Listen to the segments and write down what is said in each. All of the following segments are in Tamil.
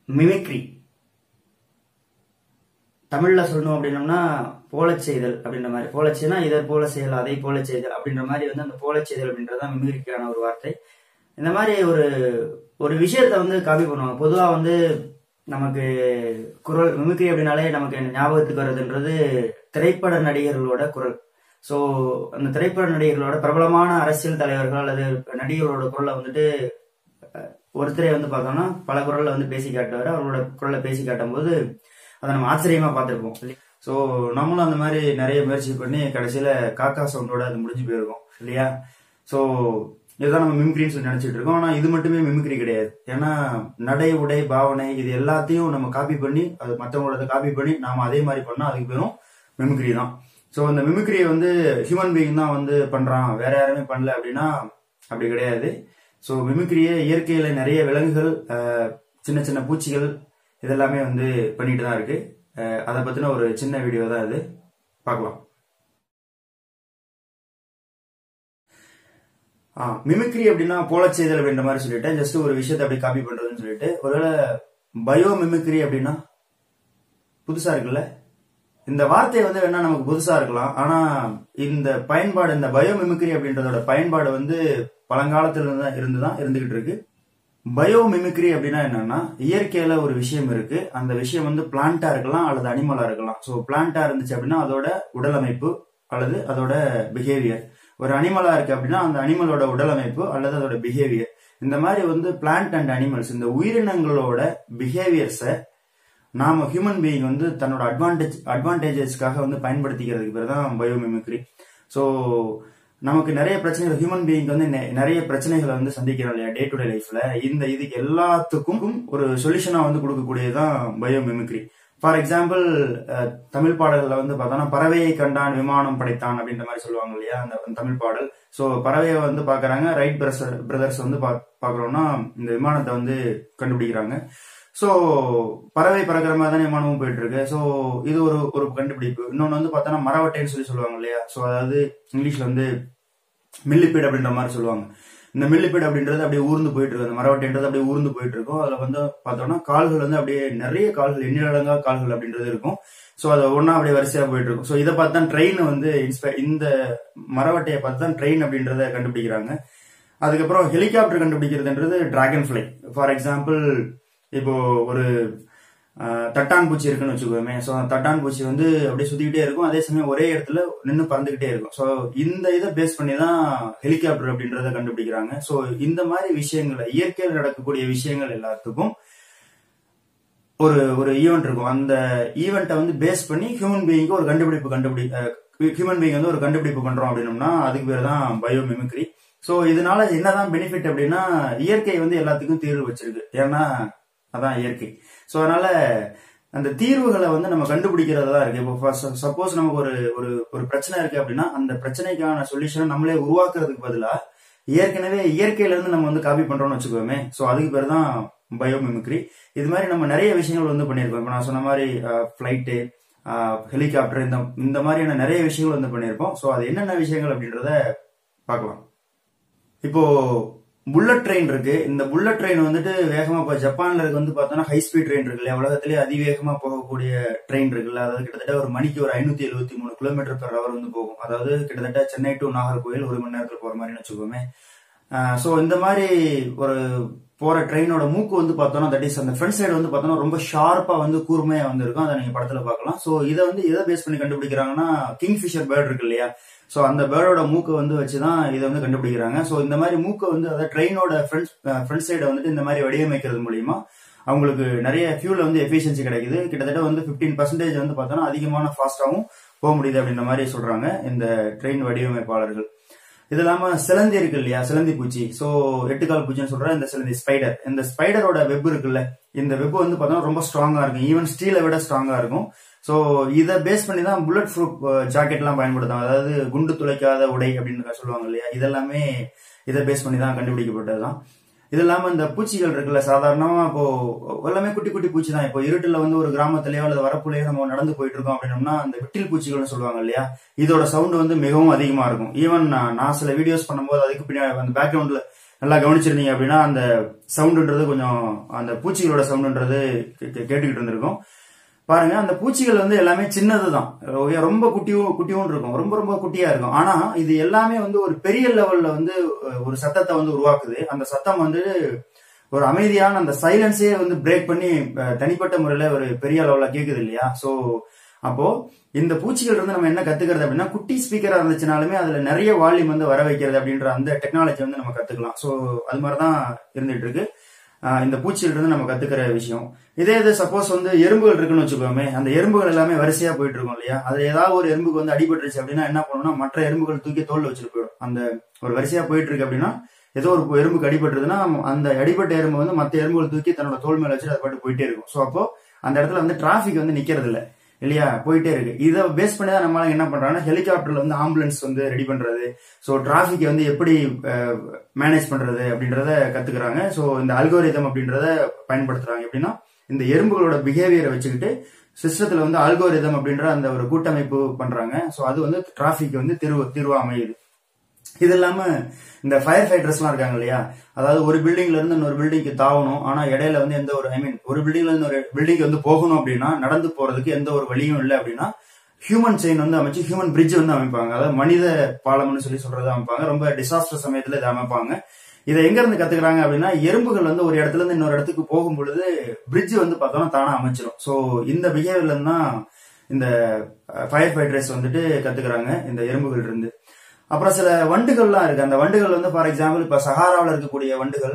மிமிக்ரி தமிழ்ல சொல்லணும் அப்படின்னம்னா போலச் செய்தல் அப்படின்ற மாதிரி. போலச்சுன்னா இதர் போல செய்தல், அதை போல செய்தல் அப்படின்ற மாதிரி வந்து அந்த போலச் செய்தல் அப்படின்றதான் மிமிக்ரிக்கான ஒரு வார்த்தை. இந்த மாதிரி ஒரு விஷயத்த வந்து காப்பி பண்ணுவாங்க. பொதுவா வந்து நமக்கு குரல் மிமிக்ரி அப்படின்னாலே நமக்கு ஞாபகத்துக்கு வருதுன்றது திரைப்பட நடிகர்களோட குரல். ஸோ அந்த திரைப்பட நடிகர்களோட பிரபலமான அரசியல் தலைவர்கள் அல்லது நடிகர்களோட குரலை வந்துட்டு ஒருத்தரை வந்து பார்த்தோம்னா பல குரல்ல வந்து பேசி காட்டுவார். அவரோட குரலை பேசி காட்டும் போது அதை நம்ம ஆச்சரியமா பார்த்துருப்போம். ஸோ நம்மளும் அந்த மாதிரி நிறைய முயற்சி பண்ணி கடைசியில காக்கா சவுண்டோட அது முடிஞ்சு போயிருக்கோம் இல்லையா? ஸோ இதுதான் நம்ம மிமிக்ரின்னு சொல்லி நினைச்சிட்டு இருக்கோம். ஆனா இது மட்டுமே மிமிக்ரி கிடையாது. ஏன்னா நடை, உடை, பாவனை இது எல்லாத்தையும் நம்ம காப்பி பண்ணி அது மற்றவங்களோட காப்பி பண்ணி நாம அதே மாதிரி பண்ணா அதுக்கு பேரும் மிமிக்ரி தான். ஸோ இந்த மிமிக்ரியை வந்து ஹியூமன் பீயிங் தான் வந்து பண்றான், வேற யாருமே பண்ணல அப்படின்னா அப்படி கிடையாது. ஸோ மிமிக்ரியை இயற்கையில நிறைய விலங்குகள், சின்ன சின்ன பூச்சிகள் இதெல்லாமே வந்து பண்ணிட்டு தான் இருக்கு. அதை பத்தின ஒரு சின்ன வீடியோ தான் இது, பார்க்கலாம். மிமிக்ரி அப்படின்னா போலச் செய்தல் அப்படின்ற மாதிரி சொல்லிட்டு ஜஸ்ட் ஒரு விஷயத்தை அப்படி காப்பி பண்றதுன்னு சொல்லிட்டு. ஒருவேளை பயோ மிமிக்ரி அப்படின்னா புதுசா இருக்குல்ல? இந்த வார்த்தை வந்து வேணா நமக்கு புதுசா இருக்கலாம். ஆனா இந்த பயன்பாடு, இந்த பயோ மிமிக்ரி அப்படின்றதோட பயன்பாடு வந்து பழங்காலத்துல இருந்துதான் இருந்துகிட்டு இருக்கு. பயோ மிமிக்ரி அப்படின்னா என்னன்னா, இயற்கையில ஒரு விஷயம் இருக்கு, அந்த விஷயம் வந்து பிளான்டா இருக்கலாம் அல்லது அனிமலா இருக்கலாம். ஸோ பிளான்டா இருந்துச்சு அப்படின்னா அதோட உடல் அமைப்பு அல்லது அதோட பிஹேவியர். ஒரு அனிமலா இருக்கு அப்படின்னா அந்த அனிமலோட உடல் அமைப்பு அல்லது அதோட பிஹேவியர். இந்த மாதிரி வந்து பிளான்ட் அண்ட் அனிமல்ஸ், இந்த உயிரினங்களோட பிஹேவியர்ஸை நாம ஹியூமன் பீயிங் வந்து தன்னோட அட்வான்டேஜஸ்க்காக வந்து பயன்படுத்திக்கிறதுக்கு பேர் தான் பயோ மிமிக்ரி. ஸோ நமக்கு நிறைய பிரச்சனைகள், ஹியூமன் பீயிங் வந்து நிறைய பிரச்சனைகளை வந்து சந்திக்கிறோம் இல்லையா டே டு டே லைஃப்ல. இதுக்கு எல்லாத்துக்கும் ஒரு சொல்யூஷனா வந்து கொடுக்கக்கூடியதுதான் biomimicry. For example, Tamil பாடல்கள்ல வந்து பார்த்தோம்னா பறவையை கண்டான் விமானம் படைத்தான் அப்படின்ற மாதிரி சொல்லுவாங்க இல்லையா, அந்த தமிழ் பாடல். ஸோ பறவையை வந்து பாக்குறாங்க, ரைட் பிரதர்ஸ் வந்து பாக்குறோம்னா இந்த விமானத்தை வந்து கண்டுபிடிக்கிறாங்க. ஸோ பறவை பறக்கிற மாதிரி தானே விமானமும் போயிட்டு இருக்கு. ஸோ இது ஒரு கண்டுபிடிப்பு. இன்னொன்னு வந்து பார்த்தோம்னா மரவட்டைன்னு சொல்லுவாங்க இல்லையா. ஸோ அதாவது இங்கிலீஷ்ல வந்து மில்லிபீட் அப்படின்ற மாதிரி சொல்லுவாங்க. இந்த மில்லிபீட் அப்படின்றது அப்படியே ஊர்ந்து போயிட்டு இருக்கு, அந்த மரவட்டைன்றது அப்படியே ஊர்ந்து போயிட்டு இருக்கும். அதுல வந்து பார்த்தோம்னா கால்கள் வந்து அப்படியே நிறைய கால்கள், எண்ணிலடங்கா கால்கள் அப்படின்றது இருக்கும். ஸோ அதை ஒன்னா அப்படியே வரிசையா போயிட்டு இருக்கும். ஸோ இதை பார்த்து தான் ட்ரெயின் வந்து இந்த மரவட்டையை பார்த்து தான் ட்ரெயின் அப்படின்றத கண்டுபிடிக்கிறாங்க. அதுக்கப்புறம் ஹெலிகாப்டர் கண்டுபிடிக்கிறதுன்றது டிராகன் ஃபிளை. ஃபார் எக்ஸாம்பிள், இப்போ ஒரு தட்டான் பூச்சி இருக்குன்னு வச்சுக்கோமே. ஸோ தட்டான் பூச்சி வந்து அப்படியே சுத்திக்கிட்டே இருக்கும், அதே சமயம் ஒரே இடத்துல நின்று பறந்துகிட்டே இருக்கும். ஸோ இந்த இதை பேஸ் பண்ணி தான் ஹெலிகாப்டர் அப்படின்றத கண்டுபிடிக்கிறாங்க. ஸோ இந்த மாதிரி விஷயங்களை, இயற்கையில் நடக்கக்கூடிய விஷயங்கள் எல்லாத்துக்கும் ஒரு ஈவெண்ட் இருக்கும். அந்த ஈவெண்ட்டை வந்து பேஸ் பண்ணி ஹியூமன் பீயிங்க்கு ஒரு ஹியூமன் பீயிங் வந்து ஒரு கண்டுபிடிப்பு பண்றோம் அப்படின்னோம்னா அதுக்கு பேர் தான் பயோ மிமிக்ரி. ஸோ இதனால என்னதான் பெனிஃபிட் அப்படின்னா, இயற்கை வந்து எல்லாத்துக்கும் தீர்வு வச்சிருக்கு. ஏன்னா அதான் இயற்கை. ஸோ அதனால அந்த தீர்வுகளை வந்து நம்ம கண்டுபிடிக்கிறது தான் இருக்கு. இப்போ சப்போஸ் நமக்கு ஒரு பிரச்சனை இருக்கு அப்படின்னா அந்த பிரச்சனைக்கான சொல்யூஷனை நம்மளே உருவாக்குறதுக்கு பதிலா ஏற்கனவே இயற்கையில இருந்து நம்ம வந்து காப்பி பண்றோம்னு வச்சுக்கோமே. ஸோ அதுக்கு பேர் தான் பயோ மிமிக்ரி. இது மாதிரி நம்ம நிறைய விஷயங்கள் வந்து பண்ணியிருக்கோம். இப்போ நான் சொன்ன மாதிரி ஃபிளைட்டு, ஹெலிகாப்டர், இந்த மாதிரியான நிறைய விஷயங்கள் வந்து பண்ணியிருக்கோம். ஸோ அது என்னென்ன விஷயங்கள் அப்படின்றத பார்க்கலாம். இப்போ புல்லட் ட்ரெயின் இருக்கு. இந்த புல்லட் ட்ரெயின் வந்துட்டு வேகமா ஜப்பான்ல இருக்கு வந்து பார்த்தோம்னா ஹை ஸ்பீட் ட்ரெயின் இருக்கு இல்லையா, உலகத்திலேயே அதிவேகமா போகக்கூடிய ட்ரெயின் இருக்குல்ல. அதாவது கிட்டத்தட்ட ஒரு மணிக்கு ஒரு 573 கிலோமீட்டர் பெர் ஹவர் வந்து போகும். அதாவது கிட்டத்தட்ட சென்னை டு நாகர்கோவில் 1 மணி நேரத்துல போற மாதிரி வச்சுக்கோமே. ஸோ இந்த மாதிரி ஒரு போற ட்ரெயினோட மூக்கு வந்து பார்த்தோம்னா தட் இஸ் அந்த ஃப்ரண்ட் சைடு வந்து பார்த்தோம்னா ரொம்ப ஷார்ப்பா வந்து கூர்மையா வந்து இருக்கும். அதை நீங்க படத்துல பார்க்கலாம். ஸோ இதை வந்து எதை பேஸ் பண்ணி கண்டுபிடிக்கிறாங்கன்னா, கிங்ஃபிஷர் பேர்ட் இருக்கு இல்லையா, ஸோ அந்த பேர்டோட மூக்கை வந்து வச்சுதான் இதை வந்து கண்டுபிடிக்கிறாங்க. ஸோ இந்த மாதிரி மூக்கை வந்து அதாவது ட்ரெயினோட ஃப்ரண்ட் சைடை வந்துட்டு இந்த மாதிரி வடிவமைக்கிறது மூலியமா அவங்களுக்கு நிறைய ஃபியூல் வந்து எஃபிஷியன்சி கிடைக்குது. கிட்டத்தட்ட வந்து 15% வந்து பார்த்தோம்னா அதிகமான ஃபாஸ்டாகவும் போக முடியுது அப்படின்ற மாதிரி சொல்றாங்க இந்த ட்ரெயின் வடிவமைப்பாளர்கள். இது இல்லாம சிலந்தி இருக்கு இல்லையா, சிலந்தி பூச்சி. ஸோ 8 கால் பூச்சின்னு சொல்ற இந்த சிலந்தி ஸ்பைடர், இந்த ஸ்பைடரோட வெப் இருக்குல்ல, இந்த வெப் வந்து பார்த்தோம்னா ரொம்ப ஸ்ட்ராங்கா இருக்கும், ஈவன் ஸ்டீலை விட ஸ்ட்ராங்கா இருக்கும். ஸோ இதை பேஸ் பண்ணி தான் புல்லட் ப்ரூஃப் ஜாக்கெட் எல்லாம் பயன்படுத்தாங்க, அதாவது குண்டு துளைக்காத உடை அப்படின்னு சொல்லுவாங்க இல்லையா. இதெல்லாமே இதை பேஸ் பண்ணி தான் கண்டுபிடிக்கப்பட்டதுதான். இது இல்லாம இந்த பூச்சிகள் இருக்குல்ல, சாதாரணமா இப்போ எல்லாமே குட்டி குட்டி பூச்சி தான். இப்போ இருட்டுல வந்து ஒரு கிராமத்திலேயோ அல்லது வரப்புலையோ நம்ம நடந்து போயிட்டு இருக்கோம் அப்படின்னோம்னா அந்த விட்டில் பூச்சிகள்னு சொல்லுவாங்க இல்லையா, இதோட சவுண்ட் வந்து மிகவும் அதிகமா இருக்கும். ஈவன் நான் சில வீடியோஸ் பண்ணும்போது அதுக்கு பின்னாடி அந்த பேக்ரவுண்ட்ல நல்லா கவனிச்சிருந்தீங்க அப்படின்னா அந்த சவுண்டுன்றது கொஞ்சம் அந்த பூச்சிகளோட சவுண்டுன்றது கேட்டுக்கிட்டு இருந்திருக்கும். பாருங்க, அந்த பூச்சிகள் வந்து எல்லாமே சின்னதுதான், ரொம்ப குட்டியும் இருக்கும், ரொம்ப ரொம்ப குட்டியா இருக்கும். ஆனா இது எல்லாமே வந்து ஒரு பெரிய லெவல்ல வந்து ஒரு சத்தத்தை வந்து உருவாக்குது. அந்த சத்தம் வந்து ஒரு அமைதியான அந்த சைலன்ஸே வந்து பிரேக் பண்ணி தனிப்பட்ட முறையில ஒரு பெரிய லெவல்ல கேக்குது இல்லையா? சோ அப்போ இந்த பூச்சிகள் இருந்து நம்ம என்ன கத்துக்கிறது அப்படின்னா, குட்டி ஸ்பீக்கரா இருந்துச்சுனாலுமே அதுல நிறைய வால்யூம் வந்து வர வைக்கிறது அப்படின்ற அந்த டெக்னாலஜி வந்து நம்ம கத்துக்கலாம். சோ அது மாதிரிதான் இருந்துட்டு இருக்கு இந்த பூச்சிகள் இருந்து நம்ம கத்துக்கிற விஷயம். இதே இது சப்போஸ் வந்து எறும்புகள் இருக்குன்னு வச்சுக்கோமே, அந்த எறும்புகள் எல்லாமே வரிசையா போயிட்டு இருக்கும் இல்லையா? அதுல ஏதாவது ஒரு எறும்புக்கு வந்து அடிபட்டுருச்சு அப்படின்னா என்ன பண்ணணும்னா, மற்ற எறும்புகள் தூக்கி தோல்ல வச்சுட்டு போயிடும். அந்த ஒரு வரிசையா போயிட்டு இருக்கு அப்படின்னா, ஏதோ ஒரு எறும்புக்கு அடிபட்டுருதுன்னா அந்த அடிபட்ட எறும்பு வந்து மற்ற எறும்புகள் தூக்கி தன்னோட தோல் மேல வச்சுட்டு அது பாட்டு போயிட்டே இருக்கும். சோ அப்போ அந்த இடத்துல வந்து டிராபிக் வந்து நிக்கிறது இல்ல இல்லையா, போயிட்டே இருக்கு. இதை பேஸ் பண்ணி தான் நம்மளால என்ன பண்றாங்கன்னா, ஹெலிகாப்டர்ல வந்து ஆம்புலன்ஸ் வந்து ரெடி பண்றது, சோ டிராபிக் வந்து எப்படி மேனேஜ் பண்றது அப்படின்றத கத்துக்கிறாங்க. சோ இந்த அல்கோரிதம் அப்படின்றத பயன்படுத்துறாங்க. எப்படின்னா, இந்த எறும்புகளோட பிஹேவியரை வச்சுக்கிட்டு சிஸ்டத்துல வந்து அல்கோரிதம் அப்படின்ற அந்த ஒரு கூட்டமைப்பு பண்றாங்க. சோ அது வந்து டிராபிக் வந்து தீர்வா அமையுது. இது இல்லாம இந்த ஃபயர் ஃபைட்டர்ஸ் எல்லாம் இருக்காங்க இல்லையா, அதாவது ஒரு பில்டிங்ல இருந்து இன்னொரு பில்டிங்க்கு தாவணும், ஆனா இடையில வந்து எந்த ஒரு ஒரு பில்டிங்ல இருந்து ஒரு பில்டிங் வந்து போகணும் அப்படின்னா நடந்து போறதுக்கு எந்த ஒரு வழியும் இல்லை அப்படின்னா ஹியூமன் செயின் வந்து அமைச்சு ஹியூமன் பிரிட்ஜ் வந்து அமைப்பாங்க. அதாவது மனித பாலம்னு சொல்றதை அமைப்பாங்க. ரொம்ப டிசாஸ்டர் சமயத்துல இதை அமைப்பாங்க. இதை எங்க இருந்து கத்துக்கிறாங்க அப்படின்னா, எறும்புகள் வந்து ஒரு இடத்துல இருந்து இன்னொரு இடத்துக்கு போகும் பொழுது பிரிட்ஜ் வந்து பார்த்தோம்னா தானா அமைச்சிடும். சோ இந்த பிஹேவியர்ல இருந்து தான் இந்த ஃபயர் ஃபைட்டர்ஸ் வந்துட்டு கத்துக்கிறாங்க இந்த எறும்புகள் இருந்து. அப்புறம் சில வண்டுகள்லாம் இருக்கு. அந்த வண்டுகள் வந்து ஃபார் எக்ஸாம்பிள் இப்ப சஹாராவில் இருக்கக்கூடிய வண்டுகள்,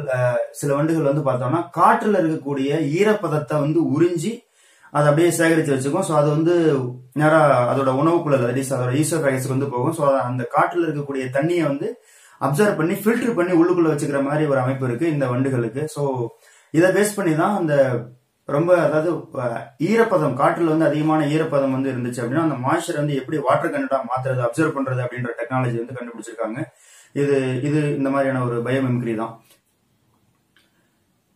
சில வண்டுகள் வந்து பார்த்தோம்னா காற்றுல இருக்கக்கூடிய ஈரப்பதத்தை வந்து உறிஞ்சி அதை அப்படியே சேகரிச்சு வச்சுக்கும். ஸோ அது வந்து நேரா அதோட உணவுக்குள்ள அதோட ஈசோஃபேகஸ்க்கு வந்து போகும். ஸோ அந்த காற்றுல இருக்கக்கூடிய தண்ணியை வந்து அப்சர்வ் பண்ணி ஃபில்டர் பண்ணி உள்ளுக்குள்ள வச்சுக்கிற மாதிரி ஒரு அமைப்பு இருக்கு இந்த வண்டுகளுக்கு. ஸோ இதை பேஸ் பண்ணி தான் அந்த ரொம்ப, அதாவது ஈரப்பதம், காற்றுல வந்து அதிகமான ஈரப்பதம் வந்து இருந்துச்சு அப்படின்னா அந்த மாய்ச்சர் வந்து எப்படி வாட்டர் கண்டென்ட்டா மாத்துறது, அப்சர்வ் பண்றது அப்படின்ற டெக்னாலஜி வந்து கண்டுபிடிச்சிருக்காங்க. இது இந்த மாதிரியான ஒரு பயோமிமிக்ரி தான்.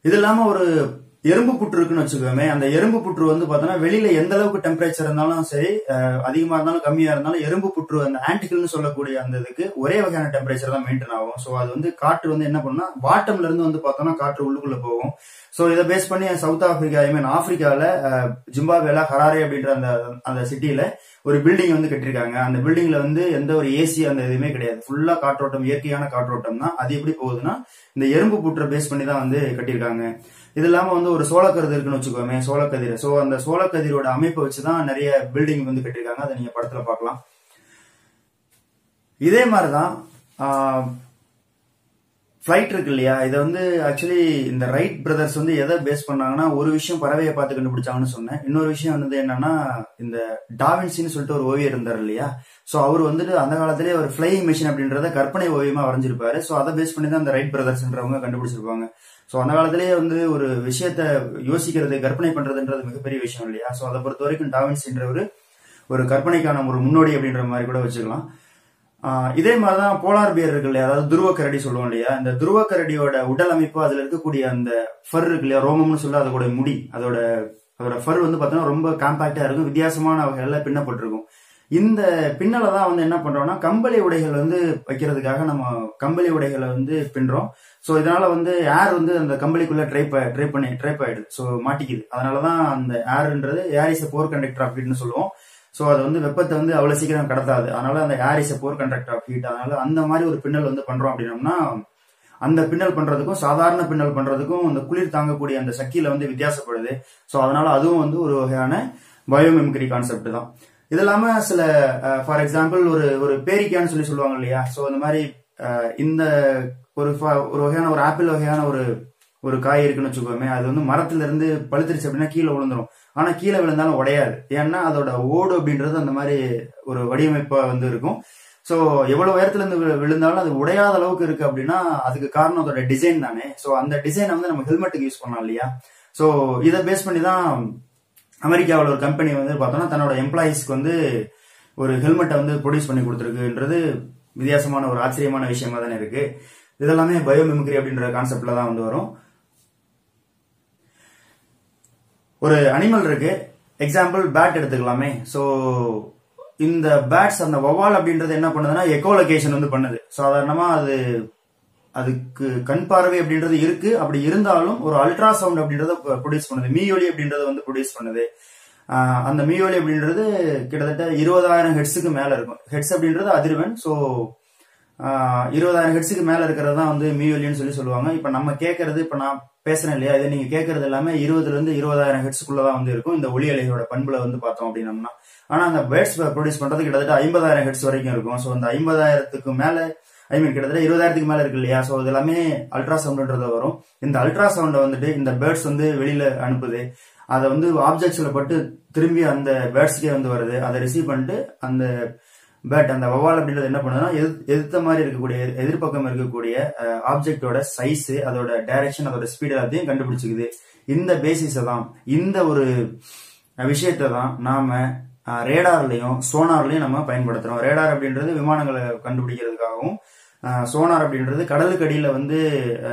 இது இல்லாம ஒரு எறும்பு புற்று இருக்குன்னு வச்சுக்கோமே, அந்த எறும்பு புற்று வந்து பார்த்தோன்னா வெளியில எந்த அளவுக்கு டெம்பரேச்சர் இருந்தாலும் சரி, அதிகமா இருந்தாலும் கம்மியா இருந்தாலும் எறும்பு புற்று அந்த ஆன்டிகல்னு சொல்லக்கூடிய அந்த இதுக்கு ஒரே வகையான டெம்பரேச்சர் தான் மெயின்டைன் ஆகும். ஸோ அது வந்து காற்று வந்து என்ன பண்ணுன்னா பாட்டம்ல இருந்து வந்து பார்த்தோம்னா காற்று உள்ளுக்குள்ள போகும். ஸோ இதை பேஸ் பண்ணி சவுத் ஆப்பிரிக்கா, ஆப்பிரிக்கால ஜிம்பாப்வேல ஹராரே அப்படின்ற அந்த சிட்டியில ஒரு பில்டிங் வந்து கட்டிருக்காங்க. அந்த பில்டிங்ல வந்து எந்த ஒரு ஏசி அந்த எதுவுமே கிடையாது, ஃபுல்லா காற்றோட்டம், இயற்கையான காற்றோட்டம் தான். அது எப்படி போகுதுன்னா இந்த எறும்பு புற்றை பேஸ் பண்ணி தான் வந்து கட்டியிருக்காங்க. இது இல்லாம வந்து ஒரு சோளக்கதிர் இருக்குன்னு வச்சுக்கோமே, சோளக்கதிர். சோ அந்த சோளக்கதிரோட அமைப்பை வச்சுதான் நிறைய பில்டிங் வந்து கட்டிருக்காங்க. அதை நீங்க படத்துல பார்க்கலாம். இதே மாதிரிதான் ஃபிளைட் இருக்கு இல்லையா, இதை வந்து ஆக்சுவலி இந்த ரைட் பிரதர்ஸ் வந்து எதை பேஸ் பண்ணாங்கன்னா, ஒரு விஷயம் பறவையை பார்த்து கண்டுபிடிச்சாங்கன்னு சொன்னேன். இன்னொரு விஷயம் வந்து என்னன்னா, இந்த டாவின்சின்னு சொல்லிட்டு ஒரு ஓவியர் இருந்தார் இல்லையா, சோ அவர் வந்துட்டு அந்த காலத்திலேயே ஒரு ஃபிளையிங் மிஷின் அப்படின்றத கற்பனை ஓவியமா வரைஞ்சிருப்பாரு. சோ அதை பேஸ் பண்ணி தான் இந்த ரைட் பிரதர்ஸ்ன்றவங்க கண்டுபிடிச்சிருப்பாங்க. சோ அந்த காலத்திலேயே வந்து ஒரு விஷயத்த யோசிக்கிறது, கற்பனை பண்றதுன்றது மிகப்பெரிய விஷயம் இல்லையா. சோ அதை பொறுத்த வரைக்கும் டாவின்சின்றவர் ஒரு கற்பனைக்கான ஒரு முன்னோடி அப்படின்ற மாதிரி கூட வச்சுக்கலாம். இதே மாதிரிதான் போலார் பியர் இருக்கு இல்லையா, அதாவது துருவக்கரடி சொல்லுவோம் இல்லையா, இந்த துருவக்கரடியோட உடல் அமைப்பு, அதுல இருக்கக்கூடிய அந்த ஃபர் இருக்கு இல்லையா, ரோமம்னு சொல்ல அதோட முடி, அதோட ஃபர் வந்து பாத்தீங்கன்னா ரொம்ப காம்பாக்டா இருக்கும், வித்தியாசமான வகையில பின்னப்பட்டிருக்கும். இந்த பின்னலை தான் வந்து என்ன பண்றோம்னா கம்பளி உடைகள் வந்து வைக்கிறதுக்காக நம்ம கம்பளி உடைகளை வந்து பின்றோம். சோ இதனால வந்து ஏர் வந்து அந்த கம்பளிக்குள்ள ட்ரைப் ஆயிடுது, சோ மாட்டிக்குது. அதனாலதான் அந்த ஏர்ன்றது air is poor conductor of ஹீட்னு சொல்லுவோம். சோ அது வந்து வெப்பத்தை வந்து அவ்வளவு சீக்கிரம் கடத்தாது. அதனால அந்த air is poor conductor of heat. அதனால அந்த மாதிரி ஒரு பின்னல் வந்து பண்றோம் அப்படின்னோம்னா, அந்த பின்னல் பண்றதுக்கும் சாதாரண பின்னல் பண்றதுக்கும் அந்த குளிர் தாங்கக்கூடிய அந்த சக்தியில வந்து வித்தியாசப்படுது. சோ அதனால அதுவும் வந்து ஒரு வகையான பயோமிமிக்ரி கான்செப்ட் தான். இது இல்லாம சில ஃபார் எக்ஸாம்பிள் ஒரு பேரிக்கான்னு சொல்லுவாங்க இல்லையா, சோ இந்த மாதிரி இந்த ஒரு வகையான ஒரு ஆப்பிள் வகையான ஒரு காய் இருக்குன்னு வச்சுக்கோமே, அது வந்து மரத்துல இருந்து பழுத்துருச்சு அப்படின்னா கீழே விழுந்துரும். ஆனா கீழே விழுந்தாலும் உடையாது, ஏன்னா அதோட ஓடு அப்படின்றது அந்த மாதிரி ஒரு வடிவமைப்பா வந்து இருக்கும். சோ எவ்வளவு உயரத்துல இருந்து விழுந்தாலும் அது உடையாத அளவுக்கு இருக்கு அப்படின்னா அதுக்கு காரணம் அதோட டிசைன் தானே. சோ அந்த டிசைனை வந்து நம்ம ஹெல்மெட்டுக்கு யூஸ் பண்ணலாம் இல்லையா. சோ இதை பேஸ் பண்ணி தான் அமெரிக்காவில் ஒரு கம்பெனி வந்து பார்த்தோம்னா தன்னோட எம்ப்ளாயிஸ்க்கு வந்து ஒரு ஹெல்மெட்டை வந்து ப்ரொடியூஸ் பண்ணி கொடுத்துருக்குன்றது வித்தியாசமான ஒரு ஆச்சரியமான விஷயமா தானே இருக்கு. இதெல்லாமே பயோமிமிக்ரி அப்படின்ற கான்செப்ட்ல தான் வந்து வரும். ஒரு அனிமல் இருக்கு, எக்ஸாம்பிள் பேட் எடுத்துக்கலாமே. சோ இந்த பேட்ஸ், அந்த வவால் அப்படின்றது என்ன பண்ணுதுன்னா எக்கோலொகேஷன் வந்து பண்ணுது. சாதாரணமா அது அதுக்கு கண் பார்வை அப்படின்றது இருக்கு. அப்படி இருந்தாலும் ஒரு அல்ட்ரா சவுண்ட் அப்படின்றத ப்ரொடியூஸ் பண்ணுது. மீயொலி அப்படின்றத வந்து ப்ரொடியூஸ் பண்ணுது. அந்த மீயொலி அப்படின்றது கிட்டத்தட்ட 20,000 ஹெர்ட்ஸுக்கு மேல இருக்கும். ஹெர்ட்ஸ் அப்படின்றது அதிர்வெண். ஸோ 20,000 ஹெர்ட்ஸுக்கு மேல இருக்கிறது தான் வந்து மீயொலின்னு சொல்லுவாங்க. இப்ப நம்ம கேட்கறது, இப்ப நான் பேசுறேன் இல்லையா, இதை நீங்க கேட்கறது எல்லாமே 20 இருந்து 20,000 ஹெர்ட்ஸுக்குள்ளதான் வந்து இருக்கும் இந்த ஒலி அலைகளோட பண்புல வந்து பார்த்தோம் அப்படின்னம்னா. ஆனா அந்த பேர்ட்ஸ் ப்ரொடியூஸ் பண்றது கிட்டத்தட்ட 50,000 ஹெர்ட்ஸ் வரைக்கும் இருக்கும். ஸோ அந்த 50,000க்கு மேல கிட்டத்தட்ட 20,000க்கு மேல இருக்கு இல்லையா. ஸோ இது எல்லாமே அல்ட்ரா சவுண்ட்ன்றத வரும். இந்த அல்ட்ரா சவுண்டை வந்துட்டு இந்த பேர்ட்ஸ் வந்து வெளியில அனுப்புது. அதை வந்து ஆப்ஜெக்ட்ஸ்ல பட்டு திரும்பி அந்த பேர்ட்ஸ்க்கே வந்து வருது. அதை ரிசீவ் பண்ணிட்டு அந்த பேட், அந்த வவால் அப்படின்றது என்ன பண்ணுதுன்னா, எதிர்த்த மாதிரி இருக்கக்கூடிய எதிர்பக்கம் இருக்கக்கூடிய ஆப்ஜெக்டோட சைஸ், அதோட டைரக்ஷன், அதோட ஸ்பீட் எல்லாத்தையும் கண்டுபிடிச்சிக்குது. இந்த பேசிஸை தான், இந்த ஒரு விஷயத்தை தான் நாம ரேடார்லயும் சோனார்லயும் நம்ம பயன்படுத்துறோம். ரேடார் அப்படின்றது விமானங்களை கண்டுபிடிக்கிறதுக்காகவும், சோனார் அப்படின்றது கடலுக்கு அடியில வந்து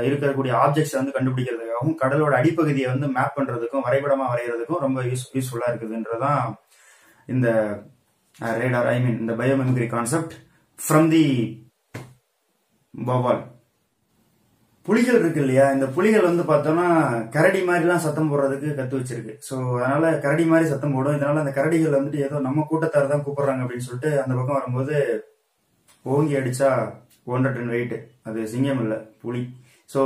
இருக்கக்கூடிய ஆப்ஜெக்ட்ஸ் வந்து கண்டுபிடிக்கிறதுக்காகவும், கடலோட அடிப்பகுதியை வந்து மேப் பண்றதுக்கும் வரைபடமா வரைகிறதுக்கும் ரொம்ப யூஸ்ஃபுல்லா இருக்குதுன்றதான் இந்த radar, the biomimicry concept from the வௌவால். புலிகள் இருக்கு இல்லையா, இந்த புலிகள் வந்து பார்த்தோம்னா கரடி மாதிரிலாம் சத்தம் போடுறதுக்கு கத்து வச்சிருக்கு. ஸோ அதனால கரடி மாதிரி சத்தம் போடும். இதனால அந்த கரடிகள் வந்துட்டு ஏதோ நம்ம கூட்டத்தார் தான் கூப்பிடுறாங்க அப்படின்னு சொல்லிட்டு அந்த பக்கம் வரும்போது ஓங்கி அடிச்சா 100 டன் வெயிட், அது சிங்கம் இல்லை புலி. ஸோ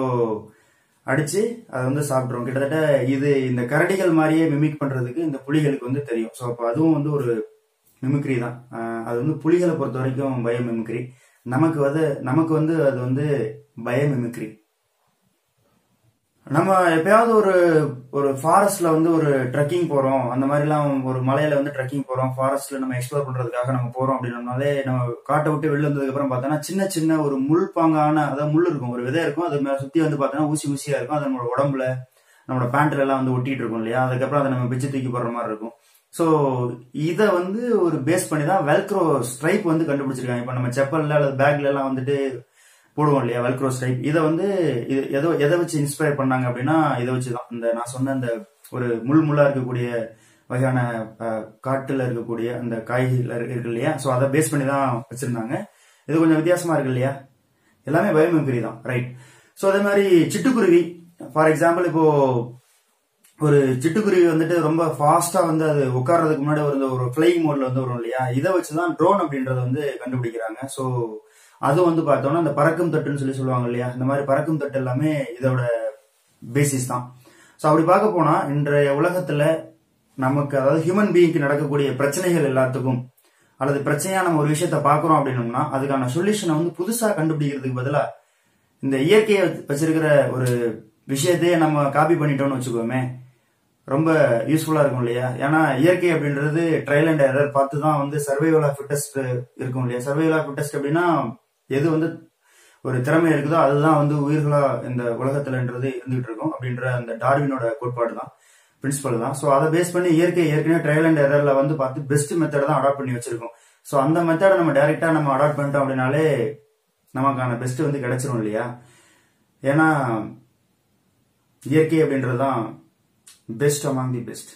அடிச்சு அதை வந்து சாப்பிட்றோம். கிட்டத்தட்ட இது இந்த கரடிகள் மாதிரியே மிமிக் பண்றதுக்கு இந்த புலிகளுக்கு வந்து தெரியும். ஸோ அப்போ அதுவும் வந்து ஒரு மிமிக்ரி தான். அது வந்து புலிகளை பொறுத்த வரைக்கும் பயோமிமிக்ரி, நமக்கு வந்து அது வந்து பயோமிமிக்ரி. நம்ம எப்பயாவது ஒரு ஃபாரஸ்ட்ல வந்து ஒரு ட்ரெக்கிங் போறோம், அந்த மாதிரிலாம் ஒரு மலையில வந்து ட்ரெக்கிங் போறோம், ஃபாரஸ்ட்ல நம்ம எக்ஸ்ப்ளோர் பண்றதுக்காக நம்ம போறோம் அப்படின்னாலே, நம்ம காட்டை விட்டு வெளில வந்ததுக்கு அப்புறம் பார்த்தோன்னா சின்ன சின்ன ஒரு முள் பாங்கான, அதாவது முள் இருக்கும், ஒரு விதை இருக்கும், அது மேல சுத்தி வந்து பார்த்தோன்னா ஊசியா இருக்கும். அது நம்மளோட உடம்புல, நம்மளோட பேண்ட்ல எல்லாம் வந்து ஒட்டிட்டு இருக்கும் இல்லையா. அதுக்கப்புறம் அதை நம்ம பிச்சு தூக்கி போடுற மாதிரி இருக்கும். ஸோ இதை வந்து ஒரு பேஸ் பண்ணி தான் வெல்க்ரோ ஸ்ட்ரைப் வந்து கண்டுபிடிச்சிருக்காங்க. இப்போ நம்ம செப்பல்ல அல்லது பேக்ல எல்லாம் வந்துட்டு போடுவோம் இல்லையா, வெல்க்ரோ ஸ்ட்ரைப். இதை வந்து எதை வச்சு இன்ஸ்பயர் பண்ணாங்க அப்படின்னா, இதை வச்சுதான் இந்த நான் சொன்ன இந்த ஒரு முள்ளா இருக்கக்கூடிய வகையான காட்டுல இருக்கக்கூடிய அந்த காய்கறிகள் இருக்கு இல்லையா. ஸோ அதை பேஸ் பண்ணி தான் வச்சிருந்தாங்க. இது கொஞ்சம் வித்தியாசமா இருக்கு இல்லையா. எல்லாமே பயோமிமிக்ரி தான், ரைட். ஸோ அதே மாதிரி சிட்டுக்குருவி, ஃபார் எக்ஸாம்பிள், இப்போ ஒரு சிட்டுக்குருவி வந்துட்டு ரொம்ப ஃபாஸ்டா வந்து அது உட்கார்றதுக்கு முன்னாடி ஒரு ஃபிளைங் மோட்ல வந்து வரும் இல்லையா. இதை வச்சுதான் ட்ரோன் அப்படின்றத வந்து கண்டுபிடிக்கிறாங்க. ஸோ அது வந்து பார்த்தோம்னா அந்த பறக்கும் தட்டுன்னு சொல்லுவாங்க இல்லையா, இந்த மாதிரி பறக்கும் தட்டு எல்லாமே இதோட பேசிஸ் தான். ஸோ அப்படி பார்க்க போனா இன்றைய உலகத்துல நமக்கு, அதாவது ஹியூமன் பீயிங்க்கு நடக்கக்கூடிய பிரச்சனைகள் எல்லாத்துக்கும், அல்லது பிரச்சனையா நம்ம ஒரு விஷயத்த பாக்குறோம் அப்படின்னோம்னா அதுக்கான சொல்யூஷனை வந்து புதுசா கண்டுபிடிக்கிறதுக்கு பதிலா இந்த இயற்கையை வச்சிருக்கிற ஒரு விஷயத்தையே நம்ம காப்பி பண்ணிட்டோம்னு வச்சுக்கோமே, ரொம்ப யூஸ்ஃபுல்லா இருக்கும் இல்லையா. ஏன்னா இயற்கை அப்படின்றது ட்ரையல் அண்ட் எரர் பார்த்து தான் வந்து சர்வைவல் ஆஃப் ஃபிட்டஸ்ட் இருக்கும் இல்லையா. சர்வைவல் ஆஃப் ஃபிட்டஸ்ட் அப்படின்னா எது வந்து ஒரு திறமை இருக்குதோ அதுதான் வந்து உயிர்களா இந்த உலகத்துலன்றது இருந்துகிட்டு இருக்கும் அப்படின்ற அந்த டார்வினோட கோட்பாடு தான், பிரின்சிபல் தான். ஸோ அதை பேஸ் பண்ணி இயற்கை ஏற்கனவே ட்ரையல் அண்ட் எரர்ல வந்து பார்த்து பெஸ்ட் மெத்தட் தான் அடாப்ட் பண்ணி வச்சிருக்கோம். ஸோ அந்த மெத்தடை நம்ம டைரக்டா நம்ம அடாப்ட் பண்ணிட்டோம் அப்படின்னாலே நமக்கான பெஸ்ட் வந்து கிடைச்சிரும் இல்லையா. ஏன்னா இயற்கை அப்படின்றதுதான் பெஸ்ட் அமாங் தி பெஸ்ட்.